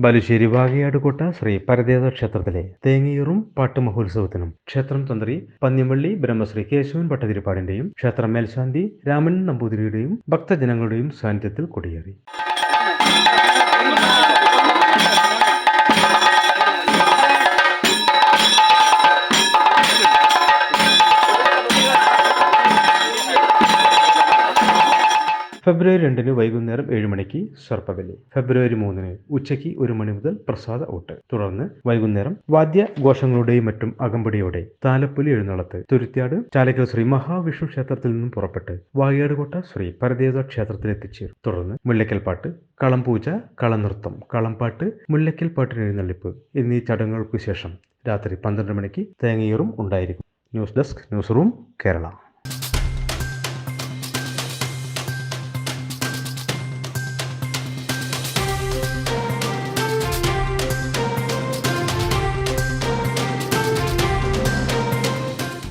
ബാലുശ്ശേരി വാകയാടുകോട്ട ശ്രീ പരദേവ ക്ഷേത്രത്തിലെ തേങ്ങയൂറും പാട്ട് മഹോത്സവത്തിനും ക്ഷേത്രം തന്ത്രി പന്ന്യംവള്ളി ബ്രഹ്മശ്രീ കേശവൻ ഭട്ടതിരിപ്പാടിന്റെയും ക്ഷേത്രം മേൽശാന്തി രാമൻ നമ്പൂതിരിയുടെയും ഭക്തജനങ്ങളുടെയും സാന്നിധ്യത്തിൽ കൊടിയേറി. ഫെബ്രുവരി 2 വൈകുന്നേരം 7 മണിക്ക് സർപ്പബലി. ഫെബ്രുവരി 3 ഉച്ചയ്ക്ക് 1 മണി മുതൽ പ്രസാദ ഊട്ട്. തുടർന്ന് വൈകുന്നേരം വാദ്യഘോഷങ്ങളുടെയും മറ്റും അകമ്പടിയോടെ താലപ്പൊലി എഴുന്നള്ളത്ത് തുരുത്യാട് ചാലക്കൽ ശ്രീ മഹാവിഷ്ണു ക്ഷേത്രത്തിൽ നിന്നും പുറപ്പെട്ട് വാകയാടുകോട്ട ശ്രീ പരദേവ ക്ഷേത്രത്തിൽ എത്തിച്ചേരും. തുടർന്ന് മുല്ലക്കൽപ്പാട്ട്, കളംപൂജ, കളനൃത്തം, കളംപാട്ട്, മുല്ലക്കൽപ്പാട്ടിന് എഴുന്നള്ളിപ്പ് എന്നീ ചടങ്ങുകൾക്ക് ശേഷം രാത്രി 12 മണിക്ക് തേങ്ങയൂറും ഉണ്ടായിരിക്കും. News desk, news room, Kerala.